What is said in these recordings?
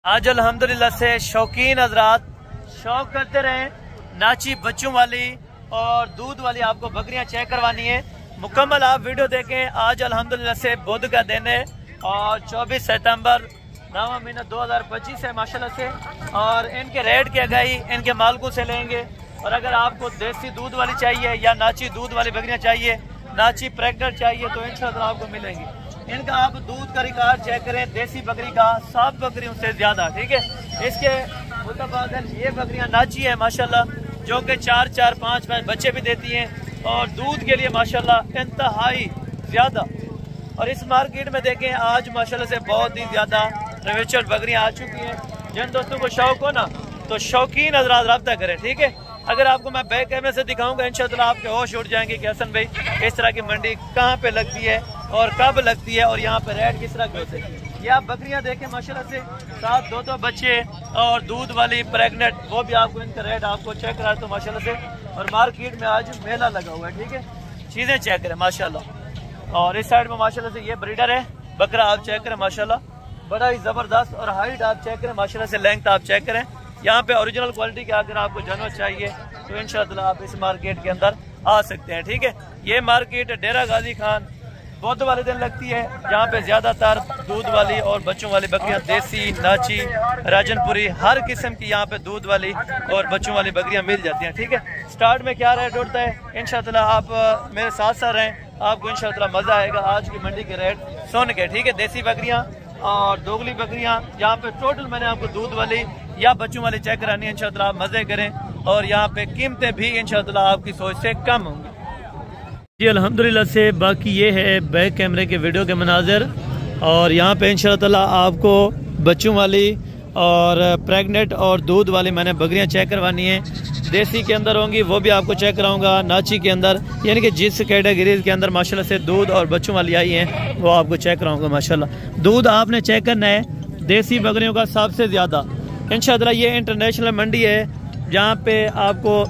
आज अल्हम्दुलिल्लाह से शौकीन हजरात शौक करते रहे नाची बच्चों वाली और दूध वाली आपको बकरियां चेक करवानी है। मुकम्मल आप वीडियो देखें। आज अल्हम्दुलिल्लाह से बुध का दिन है और 24 सितंबर 9वां महीना 2025 है माशाल्लाह से। और इनके रेट की आगाही इनके मालिकों से लेंगे। और अगर आपको देसी दूध वाली चाहिए या नाची दूध वाली बकरियां चाहिए, नाची प्रेग्नेंट चाहिए तो इंशाल्लाह आपको मिलेंगी। इनका आप दूध का रिकॉर्ड चेक करें, देसी बकरी का 7 बकरियों से ज्यादा, ठीक है। इसके मुताबिक ये बकरियां नाची है माशाल्लाह, जो कि 4-4, 5-5 बच्चे भी देती हैं और दूध के लिए माशाल्लाह इंतहाई ज्यादा। और इस मार्केट में देखें आज माशाल्लाह से बहुत ही ज्यादा रिवेचल बकरियां आ चुकी हैं। जिन दोस्तों को शौक हो ना तो शौकीन हजरात रब्ता करें, ठीक है। अगर आपको मैं बैक कैमरे से दिखाऊंगा इंशाल्लाह आपके होश उड़ जाएंगे कि हसन भाई इस तरह की मंडी कहाँ पे लगती है और कब लगती है और यहाँ पे रेट किस तरह के होते हैं। ये आप बकरियां देखें माशाल्लाह से 7 2 बच्चे और दूध वाली प्रेग्नेंट, वो भी आपको इनका रेट आपको चेक करा तो माशाल्लाह से। और मार्केट में आज मेला लगा हुआ है, ठीक है। चीज़ें चेक करें माशाल्लाह। और इस साइड में माशाल्लाह से ये ब्रीडर है बकरा, आप चेक करें माशाल्लाह, बड़ा ही ज़बरदस्त। और हाइट आप चेक करें माशाल्लाह से, लेंथ आप चेक करें। यहाँ पे ओरिजिनल क्वालिटी के अगर आपको जानवर चाहिए तो इंशाल्लाह आप इस मार्केट के अंदर आ सकते हैं, ठीक है। ये मार्केट डेरा गाजी खान बुध वाले दिन लगती है, जहाँ पे ज्यादातर दूध वाली और बच्चों वाली बकरियां, देसी, नाची, राजनपुरी, हर किस्म की यहाँ पे दूध वाली और बच्चों वाली बकरियां मिल जाती हैं, ठीक है। स्टार्ट में क्या रेट उठता है इंशाल्लाह आप मेरे साथ साथ रहें, आपको इंशाल्लाह मजा आएगा आज की मंडी के रेट सुन के, ठीक है। देसी बकरियां और दोगली बकरियां यहाँ पे टोटल मैंने आपको दूध वाली या बच्चों वाली चेक करानी है। इंशाल्लाह आप मजे करें और यहाँ पे कीमतें भी इंशाल्लाह आपकी सोच से कम होंगी जी अल्हम्दुलिल्लाह से। बाकी ये है बैक कैमरे के वीडियो के मनाजिर। और यहाँ पे इंशाल्लाह आपको बच्चों वाली और प्रेग्नेंट और दूध वाली मैंने बकरियाँ चेक करवानी है। देसी के अंदर होंगी वो भी आपको चेक कराऊंगा, नाची के अंदर, यानी कि जिस कैटेगरीज के अंदर माशाल्लाह से दूध और बच्चों वाली आई हैं वो आपको चेक कराऊंगा माशाल्लाह। दूध आपने चेक करना है देसी बकरियों का सबसे ज़्यादा इंशाल्लाह। ये इंटरनेशनल मंडी है जहाँ पे आपको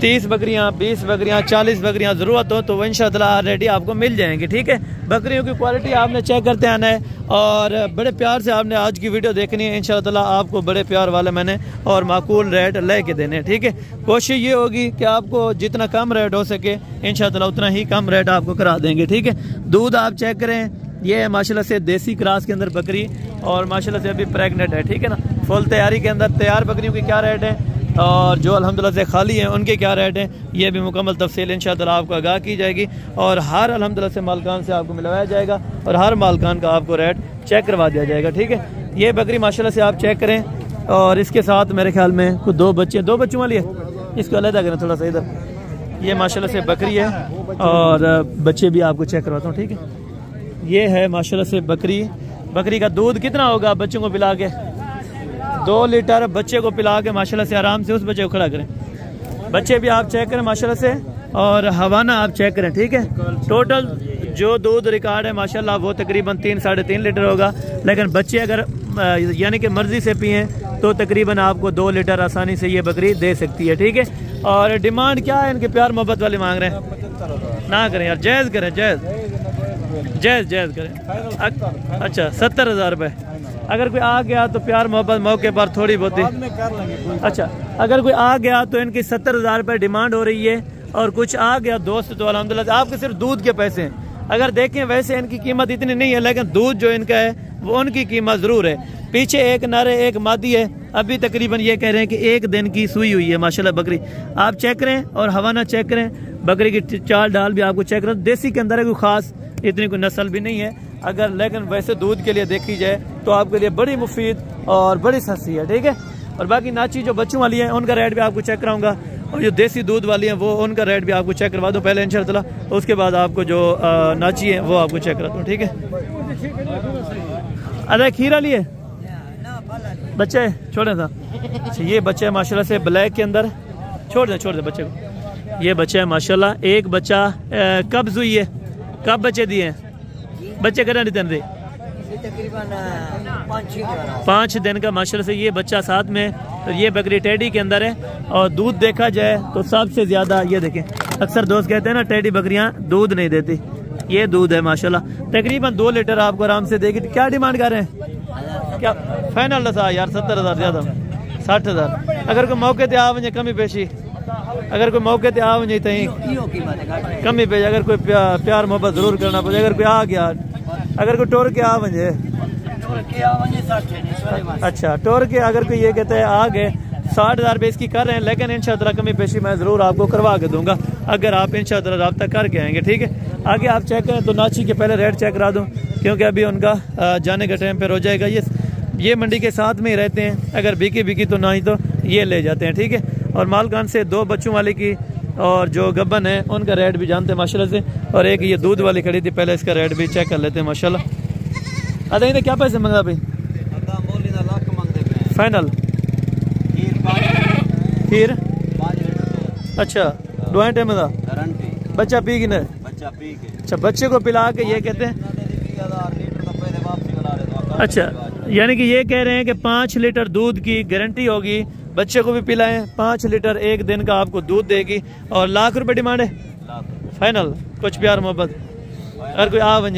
30 बकरियाँ, 20 बकरियाँ, 40 बकरियाँ ज़रूरत हो तो वो इंशाल्लाह रेडी आपको मिल जाएंगी, ठीक है। बकरियों की क्वालिटी आपने चेक करते आना है और बड़े प्यार से आपने आज की वीडियो देखनी है। इंशाल्लाह आपको बड़े प्यार वाले मैंने और माकूल रेट लेके देने हैं, ठीक है। कोशिश ये होगी कि आपको जितना कम रेट हो सके इंशाल्लाह उतना ही कम रेट आपको करा देंगे, ठीक है। दूध आप चेक करें, ये है माशाल्लाह से देसी क्रॉस के अंदर बकरी और माशाल्लाह से अभी प्रेग्नेंट है, ठीक है ना। फुल तैयारी के अंदर तैयार बकरियों की क्या रेट है और जो अल्हम्दुलिल्लाह से खाली हैं उनके क्या रेट हैं, ये भी मुकम्मल तफसील इंशाअल्लाह आपको आगाह की जाएगी। और हर अल्हम्दुलिल्लाह से मालकान से आपको मिलवाया जाएगा और हर मालकान का आपको रेट चेक करवा दिया जाएगा, ठीक है। ये बकरी माशाल्लाह से आप चेक करें और इसके साथ मेरे ख्याल में कुछ 2 बच्चे, 2 बच्चों वाली है, इसको अलग करें थोड़ा सा इधर। ये माशाल्लाह से बकरी है और बच्चे भी आपको चेक करवाता हूँ, ठीक है। ये है माशाल्लाह से बकरी। बकरी का दूध कितना होगा बच्चों को पिला के? 2 लीटर बच्चे को पिला के माशाल्लाह से आराम से उस बच्चे को खड़ा करें। बच्चे भी आप चेक करें माशाल्लाह से और हवाना आप चेक करें, ठीक है। टोटल जो दूध रिकॉर्ड है माशाल्लाह वो तकरीबन 3-3.5 लीटर होगा, लेकिन बच्चे अगर यानी कि मर्जी से पिए तो तकरीबन आपको 2 लीटर आसानी से ये बकरी दे सकती है, ठीक है। और डिमांड क्या है इनके? प्यार मोहब्बत वाले मांग रहे हैं, ना करें यार, जायज़ करें, जायज़ करें। अच्छा 70,000 रुपये। अगर कोई आ गया तो प्यार मोहब्बत मौके पर थोड़ी बहुत ही। अच्छा अगर कोई आ गया तो इनकी 70,000 रुपये डिमांड हो रही है और कुछ आ गया दोस्त तो अल्हम्दुलिल्लाह आपके सिर्फ दूध के पैसे हैं। अगर देखें वैसे इनकी कीमत इतनी नहीं है, लेकिन दूध जो इनका है वो उनकी कीमत ज़रूर है। पीछे एक नर है एक मादी है, अभी तकरीबन ये कह रहे हैं कि 1 दिन की सुई हुई है माशाल्लाह बकरी। आप चेक करें और हवाना चेक करें, बकरी की चाल डाल भी आपको चेक करें। देसी के अंदर है कोई ख़ास इतनी कोई नस्ल भी नहीं है अगर, लेकिन वैसे दूध के लिए देखी जाए तो आपके लिए बड़ी मुफीद और बड़ी सस्ती है, ठीक है। और बाकी नाची जो बच्चों वाली है उनका रेट भी आपको चेक कराऊंगा और जो देसी दूध वाली है वो उनका रेट भी आपको चेक करवा दूँ पहले इंशाल्लाह, उसके बाद आपको जो नाची है वो आपको चेक करा दूँ, ठीक है। अरे खीरा लिए बच्चे छोड़े था। ये बच्चे माशाल्लाह से ब्लैक के अंदर, छोड़ दे बच्चे को। ये बच्चा है माशाल्लाह। एक बच्चा कब हुई है, कब बच्चे दिए हैं? बच्चे करा नहीं दे तकरीबन 5 दिन का माशाल्लाह से ये बच्चा साथ में। तो ये बकरी टेडी के अंदर है और दूध देखा जाए तो सबसे ज्यादा ये देखें, अक्सर दोस्त कहते हैं ना टेडी बकरियां दूध नहीं देती, ये दूध है माशाल्लाह। तकरीबन 2 लीटर आपको आराम से देगी। क्या डिमांड कर रहे हैं? क्या फाइनल दसा यार 70,000 ज़्यादा 60,000। अगर कोई मौके पे आ वजे कमी पेशी, अगर कोई मौके पे आ वजे तो कमी पेश, अगर कोई प्यार मोहब्बत जरूर करना पड़े। अगर कोई आ गया, अगर कोई टोर के आ वजे, अच्छा टोर के अगर कोई ये कहते हैं आ गए 60,000 रुपये इसकी कर रहे हैं, लेकिन इंशाअल्लाह कमी पेशी मैं ज़रूर आपको करवा के दूंगा अगर आप इंशाअल्लाह रब्ता करके आएंगे। ठीक है, आगे आप चेक करें तो नाची के पहले रेट चेक करा दूँ, क्योंकि अभी उनका जाने का टाइम पर हो जाएगा। ये मंडी के साथ में ही रहते हैं, अगर बिकी तो ना ही तो ये ले जाते हैं। ठीक है, और मालकान से 2 बच्चों वाले की और जो गब्बन है उनका रेट भी जानते हैं माशाल्लाह से, और एक ये दूध वाली खड़ी थी, पहले इसका रेट भी चेक कर लेते हैं माशाल्लाह। अरे इन्हें क्या पैसे मंगा भाई? फाइनल खीर, अच्छा दुआएं टाइम का बच्चा पी की अच्छा बच्चे को पिला के ये कहते हैं, अच्छा यानी कि ये कह रहे हैं कि 5 लीटर दूध की गारंटी होगी, बच्चे को भी पिलाएं, 5 लीटर एक दिन का आपको दूध देगी, और लाख रुपए डिमांड है फाइनल। कुछ प्यार मोहब्बत अगर कोई आ बन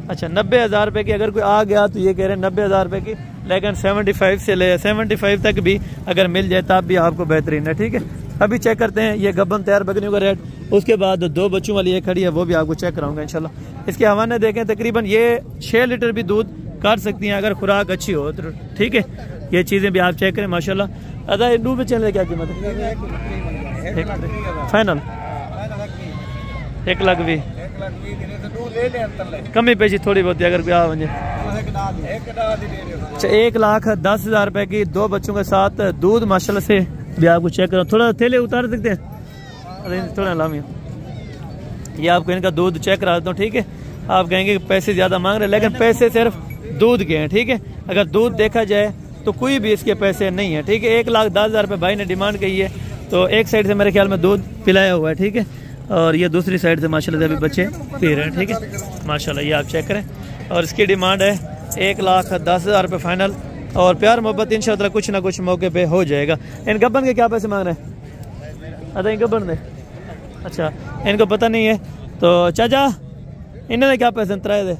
अच्छा 90,000 रुपए की, अगर कोई आ गया तो ये कह रहे हैं 90,000 रुपए की, लेकिन 75 से ले 75 तक भी अगर मिल जाए तब भी आपको बेहतरीन है। ठीक है, अभी चेक करते हैं ये गब्बन तैयार बकरियों का रेट, उसके बाद 2 बच्चों वाली एक खड़ी है वो भी आपको चेक कराऊंगा इंशाल्लाह। इसके हवाले देखें, तकरीबन ये 6 लीटर भी दूध काट सकती हैं अगर खुराक अच्छी हो तो। ठीक है, ये चीज़ें भी आप चेक करें माशाल्लाह। अदा डू में चलने क्या कीमत है? फाइनल 1 लाख भी कमी पेशी थोड़ी बहुत अगर कोई आ वजे। अच्छा 1,10,000 रुपए की 2 बच्चों के साथ दूध माशाल्लाह से भी आपको चेक करो। थोड़ा थैले उतार सकते हैं, अरे थोड़ा लामिया, ये आपको इनका दूध चेक करा देता हूँ। ठीक है, आप कहेंगे कि पैसे ज़्यादा मांग रहे हैं, लेकिन पैसे सिर्फ दूध के हैं। ठीक है, अगर दूध देखा जाए तो कोई भी इसके पैसे नहीं है। ठीक है, 1,10,000 रुपये भाई ने डिमांड की है, तो एक साइड से मेरे ख्याल में दूध पिलाया हुआ है। ठीक है, और ये दूसरी साइड से माशाल्लाह से अभी बच्चे पी रहे हैं। ठीक है माशाल्लाह, ये आप चेक करें, और इसकी डिमांड है 1,10,000 रुपये फाइनल, और प्यार मोहब्बत इंशाअल्लाह कुछ ना कुछ मौके पे हो जाएगा। इन गब्बन के क्या पैसे मांग रहे हैं? अदा इन गब्बन ने, अच्छा इनको पता नहीं है तो चाचा इन्होंने क्या पैसे तराए दे?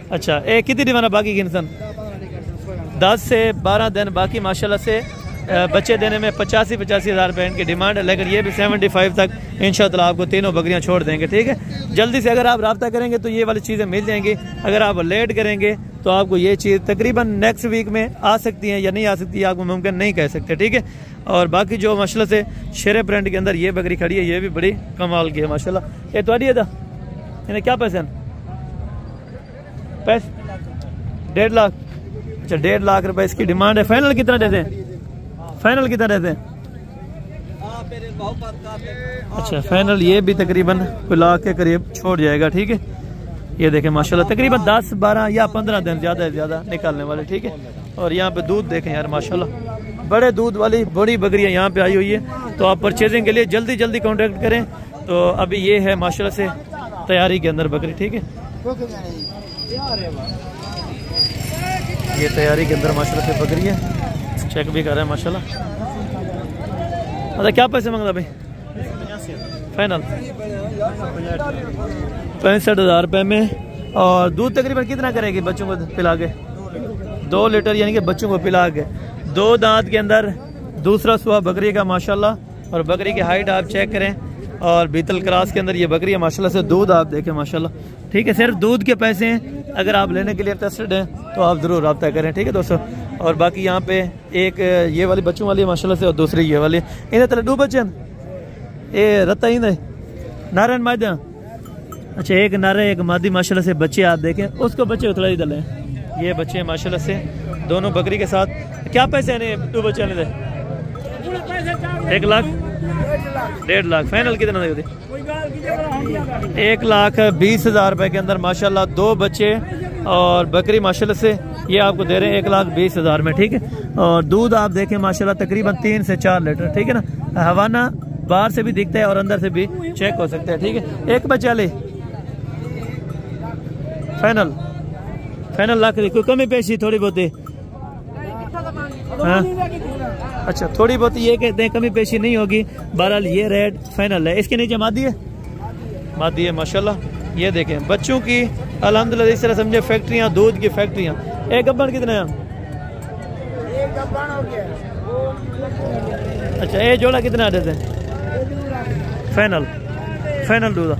अच्छा एक कितनी डिमांड बाकी की इंसान 10 से 12 दिन बाकी माशाल्लाह से बच्चे देने में 85,000 रुपये इनकी डिमांड है, लेकिन ये भी 75 तक इंशाअल्लाह आपको तीनों बकरियां छोड़ देंगे। ठीक है, जल्दी से अगर आप रब्ता करेंगे तो ये वाली चीज़ें मिल जाएंगी, अगर आप लेट करेंगे तो आपको ये चीज़ तकरीबन नेक्स्ट वीक में आ सकती है या नहीं आ सकती है, आपको मुमकिन नहीं कह सकते। ठीक है, और बाकी जो माशाल्लाह से शेरे प्रिंट के अंदर ये बकरी खड़ी है, ये भी बड़ी कमाल की है माशाल्लाह। ये तो था इन्हें क्या पैसे हैं? पैसे 1.5 लाख, अच्छा 1.5 लाख रुपए इसकी डिमांड है। फाइनल कितना देते हैं? फाइनल कितना देते हैं? अच्छा फाइनल ये भी तकरीबन कोई लाख के करीब छोड़ जाएगा। ठीक है, ये देखें माशाल्लाह तकरीबन 10, 12 या 15 दिन ज़्यादा से ज़्यादा निकालने वाले। ठीक है, और यहाँ पे दूध देखें यार माशाल्लाह, बड़े दूध वाली बड़ी बकरियाँ यहाँ पे आई हुई है, तो आप परचेजिंग के लिए जल्दी जल्दी कॉन्टेक्ट करें। तो अभी ये है माशाल्लाह से तैयारी के अंदर बकरी। ठीक है, ये तैयारी के अंदर माशाल्लाह से बकरी है, चेक भी कर रहे हैं माशाल्लाह। अच्छा क्या पैसे मांगता भाई? फाइनल 65,000 रुपये में, और दूध तकरीबन कितना करेगी बच्चों को पिला के? 2 लीटर, यानी कि बच्चों को पिला के 2 दांत के अंदर दूसरा सुहा बकरी का माशाल्लाह, और बकरी की हाइट आप चेक करें, और बीतल क्रास के अंदर ये बकरी है माशाल्लाह से, दूध आप देखें माशाल्लाह। ठीक है, सिर्फ दूध के पैसे हैं, अगर आप लेने के लिए इंटरेस्टेड हैं तो आप ज़रूर रब्ता करें। ठीक है दोस्तों, और बाकी यहाँ पे एक ये वाली बच्चों वाली है माशाल्लाह से, और दूसरी ये वाली इन्हें तले 2 बच्चे ये रत्ता ही नारायण मादा। अच्छा एक नारे एक मादी माशाल्लाह से बच्चे आप देखें, उसको बच्चे उतला ही दले, ये बच्चे माशाल्लाह से दोनों बकरी के साथ। क्या पैसे हैं 2 बच्चे ने? 1 लाख 1.5 लाख। फाइनल कितना दे? 1,20,000 रुपए के अंदर माशाल्लाह 2 बच्चे और बकरी माशाल्लाह से ये आपको दे रहे हैं 1,20,000 में। ठीक है, और दूध आप देखें माशाल्लाह तकरीबन 3 से 4 लीटर। ठीक है ना, हवाना बाहर से भी दिखता है और अंदर से भी चेक हो सकता है। ठीक है, एक बच्चा ले फाइनल लाख कोई कमी पेशी थोड़ी बहुत है? हाँ अच्छा थोड़ी बहुत ये कहते हैं कमी पेशी नहीं होगी। बहरहाल ये रेट फाइनल है। इसके नीचे मादी है माशाल्लाह, ये देखें बच्चों की अल्हम्दुलिल्लाह इस तरह समझे फैक्ट्रियाँ, दूध की फैक्ट्रियाँ। एक गब्बन कितने हैं? अच्छा ये जोड़ा कितना आ जाते हैं? फाइनल दूध,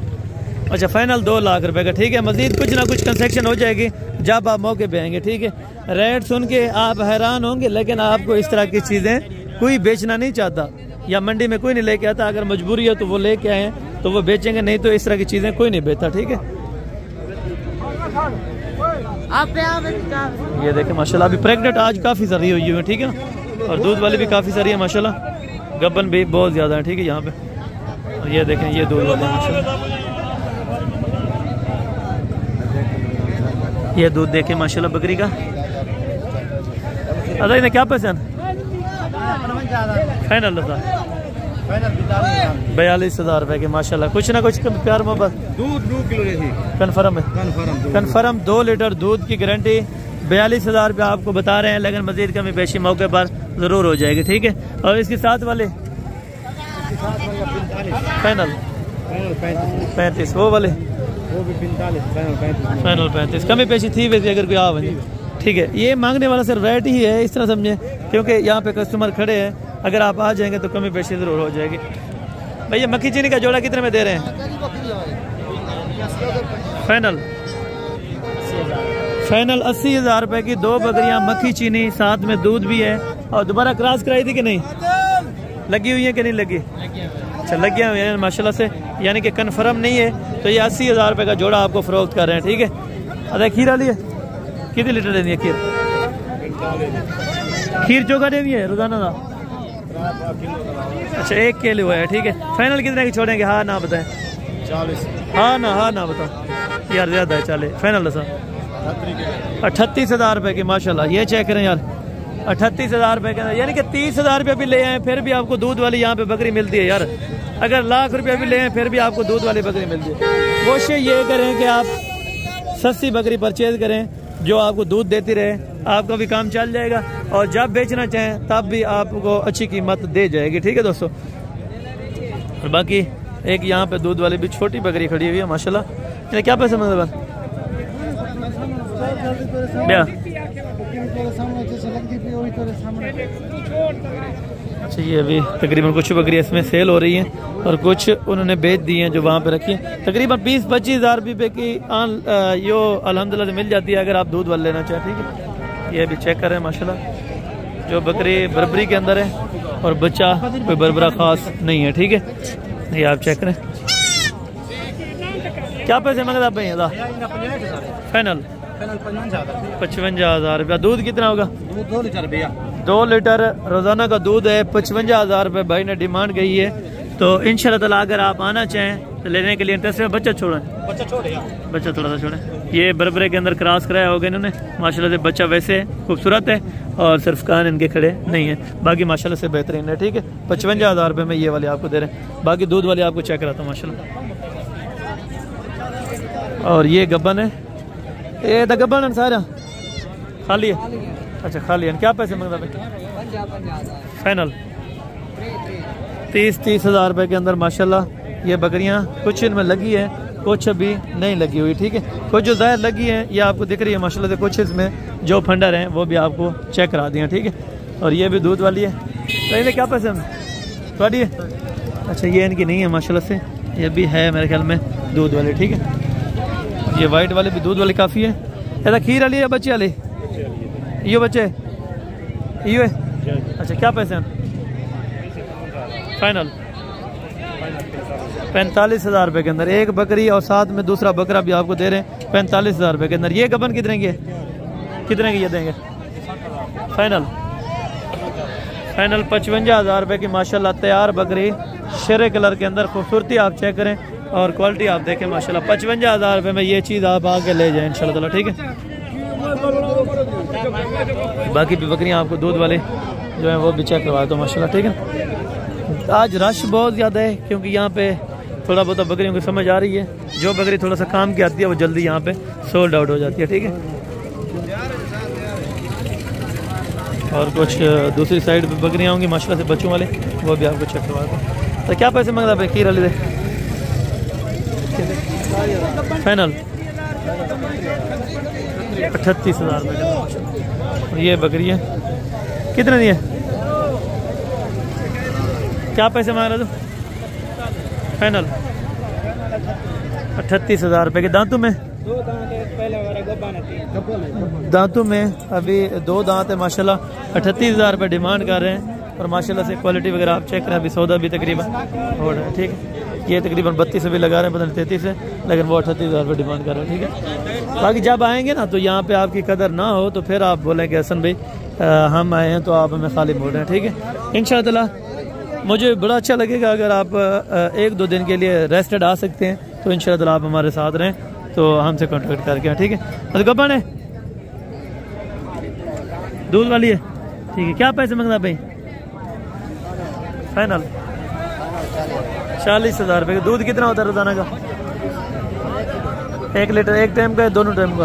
अच्छा फाइनल 2 लाख रुपए का। ठीक है, मजीद कुछ ना कुछ कंसेक्शन हो जाएगी जब आप मौके पे आएंगे। ठीक है, रेट सुन के आप हैरान होंगे, लेकिन आपको इस तरह की चीज़ें कोई बेचना नहीं चाहता या मंडी में कोई नहीं लेके आता। अगर मजबूरी है तो वो लेके आए तो वो बेचेंगे, नहीं तो इस तरह की चीज़ें कोई नहीं बेचता। ठीक है, ये देखें माशाल्लाह अभी प्रेग्नेंट आज काफ़ी सारी हुई है। ठीक है ना, और दूध वाली भी काफ़ी सारी है माशाल्लाह, गब्बन भी बहुत ज़्यादा है। ठीक है, यहाँ पे और ये देखें ये दूध वाले माशाल्लाह, ये दूध देखें माशाल्लाह बकरी का। अरे इन्हें क्या पसंद? फाइनल 42,000 रुपए के माशाल्लाह। कुछ ना कुछ प्यार मोहब्बत दूध 2 किलो कन्फर्म है, कन्फर्म 2 लीटर दूध की गारंटी। 42,000 रुपये आपको बता रहे हैं, लेकिन मजीद कमी पेशी मौके पर ज़रूर हो जाएगी। ठीक है, और इसके साथ वाले फाइनल 35, वो वाले वो भी 45, फाइनल 35। कमी पेशी थी वैसे अगर कोई आ। ठीक है, ये मांगने वाला सिर्फ रेट ही है, इस तरह समझे, क्योंकि यहाँ पे कस्टमर खड़े हैं। अगर आप आ जाएंगे तो कमी पेशी ज़रूर हो जाएगी। भैया मक्खी चीनी का जोड़ा कितने में दे रहे हैं? फाइनल 80,000 रुपए की 2 बकरियां मक्खी चीनी, साथ में दूध भी है। और दोबारा क्रॉस कराई थी कि नहीं? लगी हुई है कि नहीं लगी? अच्छा लगी हुई है माशाल्लाह से, यानी कि कन्फर्म नहीं है। तो ये 80,000 रुपए का जोड़ा आपको फरोख्त कर रहे हैं। ठीक है, अरे खीर वाली है, कितनी लीटर देनी है खीर? खीर चोखा देनी है रोजाना का? अच्छा 1 किलो है। ठीक है, फाइनल कितने की छोड़ेंगे? हाँ ना बताएं। 40। हाँ ना बताओ यार, ज़्यादा है। चले फाइनल सर 38,000 रुपए की माशाल्लाह। ये चेक करें यार, 38,000 रुपए के, यानी कि 30,000 रुपये भी ले आए फिर भी आपको दूध वाली यहाँ पे बकरी मिलती है यार। अगर लाख रुपये भी ले आए फिर भी आपको दूध वाली बकरी मिलती है। कोशिश ये करें कि आप सस्ती बकरी परचेज करें जो आपको दूध देती रहे, आपका भी काम चल जाएगा और जब बेचना चाहें तब भी आपको अच्छी कीमत दे जाएगी। ठीक है दोस्तों, और बाकी एक यहाँ पे दूध वाली भी छोटी बकरी खड़ी हुई है माशाल्लाह। क्या पैसे मतलब अच्छा? ये अभी तकरीबन कुछ बकरियाँ इसमें सेल हो रही हैं और कुछ उन्होंने बेच दी हैं जो वहाँ पे रखी हैं। तकरीबन 20-25 हज़ार रुपये की यो अल्हम्दुलिल्लाह मिल जाती है अगर आप दूध वाले लेना चाहें। ठीक है, ये भी चेक करें माशाल्लाह, जो बकरी बरबरी के अंदर है और बच्चा कोई बरबरा खास नहीं है। ठीक है, ये आप चेक करें। क्या पैसे मांगता भैया? फाइनल 55,000 रुपया। दूध कितना होगा? 2 लीटर भैया, 2 लीटर रोजाना का दूध है। 55,000 रुपये भाई ने डिमांड गई है। तो इंशाल्लाह ताला अगर आप आना चाहें तो लेने के लिए इंटरेस्ट है। बच्चा छोड़ें, बच्चा थोड़ा सा छोड़ें। ये बरबरे के अंदर क्रॉस कराया होगा इन्होंने माशाल्लाह से। बच्चा वैसे खूबसूरत है और सिर्फ कान इनके खड़े नहीं है, बाकी माशाल्लाह से बेहतरीन है। ठीक है, 55,000 रुपये में ये वाले आपको दे रहे हैं। बाकी दूध वाले आपको चेक कराता हूँ माशाल्लाह। और ये गब्बन है, ये तो गब्बन है सारा खाली है। अच्छा खाली है। क्या पैसे मांगता भाई? फाइनल 30,000 रुपये के अंदर माशाल्लाह। ये बकरियां कुछ इनमें लगी है, कुछ अभी नहीं लगी हुई। ठीक है, कुछ जो ज़ाहिर लगी है ये आपको दिख रही है माशाल्लाह से। कुछ इसमें जो फंडर हैं वो भी आपको चेक करा दिए। ठीक है, और ये भी दूध वाली है। तो इन्हें क्या पैसे थोड़ी है? अच्छा ये इनकी नहीं है माशाल्लाह से, ये भी है मेरे ख्याल में दूध वाली। ठीक है, ये वाइट वाले भी दूध वाली काफ़ी है। ऐसा खीर वाली है बच्चे वाली? ये बच्चे ये है। अच्छा क्या पैसे हैं? फाइनल 45,000 रुपये के अंदर एक बकरी और साथ में दूसरा बकरा भी आपको दे रहे हैं 45,000 रुपये के अंदर। ये गबन कितने की है? कितने की ये देंगे? फाइनल 55,000 रुपये की माशाल्लाह तैयार बकरी शेरे कलर के अंदर। खूबसूरती आप चेक करें और क्वालिटी आप देखें माशाल्लाह। 55,000 रुपये में ये चीज़ आप आके ले जाएं इंशाल्लाह ताला। ठीक है, बाकी भी बकरियां आपको दूध वाले जो है वो भी चेक करवा दो माशाल्लाह। ठीक है, आज रश बहुत ज़्यादा है क्योंकि यहाँ पे थोड़ा बहुत बकरियों की समझ आ रही है। जो बकरी थोड़ा सा काम की आती है वो जल्दी यहाँ पे सोल्ड आउट हो जाती है। ठीक है, और कुछ दूसरी साइड पे बकरियाँ होंगी माशाल्लाह से बच्चों वाले, वो भी आपको चेक करवा दो। तो क्या पैसे मांगता भाई खीर वाले? फाइनल 38,000 रुपये। ये बकरी है, कितने दी है? क्या पैसे मांग रहे थे? फाइनल 38,000 रुपये के। दांतों में अभी 2 दांत है माशाल्लाह। 38,000 रुपये डिमांड कर रहे हैं और माशाल्लाह से क्वालिटी वगैरह आप चेक करें। अभी सौदा भी तकरीबन हो रहा है, ठीक है। ये तकरीबन 32 से भी लगा रहे हैं, पता नहीं 33 है, लेकिन वो 38,000 रुपये डिमांड कर रहे हैं, ठीक है। बाकी जब आएंगे ना तो यहाँ पे आपकी कदर ना हो तो फिर आप बोलेंगे हसन भाई हम आए हैं तो आप हमें खाली बोल रहे हैं, ठीक है। इंशाअल्लाह मुझे बड़ा अच्छा लगेगा अगर आप 1-2 दिन के लिए रेस्टेड आ सकते हैं तो इंशाअल्लाह आप हमारे साथ रहें, तो हमसे कॉन्टेक्ट करके, ठीक है। तो कब है दूध वाली है, ठीक है। क्या पैसे मांगना भाई? फाइनल 40,000 रुपये। दूध कितना होता है रोजाना का? 1 लीटर। एक टाइम का है, दोनों टाइम का?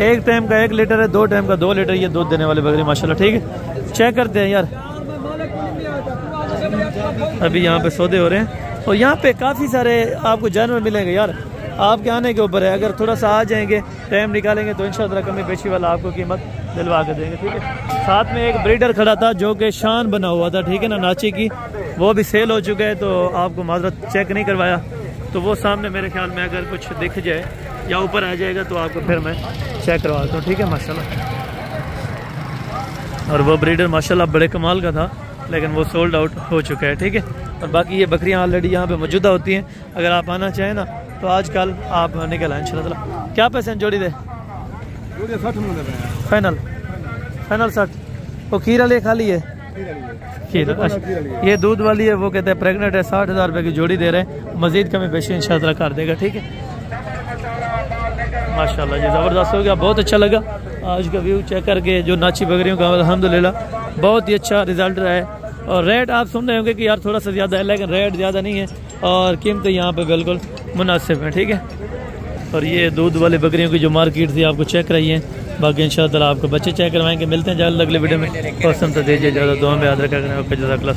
एक टाइम का 1 लीटर है, 2 टाइम का 2 लीटर। ये दूध देने वाले बकरी माशाल्लाह, ठीक है। चेक करते हैं यार, अभी यहाँ पे सौदे हो रहे हैं और यहाँ पे काफ़ी सारे आपको जानवर मिलेंगे यार। आपके आने के ऊपर है, अगर थोड़ा सा आ जाएंगे, टाइम निकालेंगे तो इंशाअल्लाह कमी पेशी वाला आपको कीमत दिलवा के देंगे, ठीक है। साथ में एक ब्रीडर खड़ा था जो कि शान बना हुआ था, ठीक है ना, नाची की, वो भी सेल हो चुका है, तो आपको माजरत चेक नहीं करवाया। तो वो सामने मेरे ख्याल में अगर कुछ दिख जाए या ऊपर आ जाएगा तो आपको फिर मैं चेक करवाता हूँ, ठीक है माशाल्लाह। और वो ब्रीडर माशाल्लाह बड़े कमाल का था, लेकिन वो सोल्ड आउट हो चुका है, ठीक है। और बाकी ये बकरियाँ ऑलरेडी यहाँ पे मौजूदा होती हैं, अगर आप आना चाहें ना तो आजकल आप निकल आए इंशाल्लाह। क्या पैसे हैं जोड़ी दे? फाइनल 60। वो खीर वाली खाली है, खीर। अच्छा, ये दूध वाली है, वो कहते हैं प्रेग्नेंट है, 60,000 रुपये की जोड़ी दे रहे हैं। मजीद कमी पेशी इंशाल्लाह कर देगा, ठीक है। माशाल्लाह जी ज़बरदस्त हो गया, बहुत अच्छा लगा आज का व्यू चेक करके। जो नाची बकरियों का अल्हम्दुलिल्लाह बहुत ही अच्छा रिजल्ट रहा है। और रेट आप सुन रहे होंगे कि यार थोड़ा सा ज़्यादा है, लेकिन रेट ज़्यादा नहीं है और कीमतें यहाँ पे बिल्कुल मुनासिब हैं, ठीक है। और ये दूध वाली बकरियों की जो मार्केट थी आपको चेक रही है। बाकी इंशाअल्लाह आपको बच्चे चेक करवाएंगे। मिलते हैं जल्द अगले वीडियो में। पसंद तो दीजिए ज़्यादा, दुआ में याद रखा करें। ओके, जज़ाकल्लाह।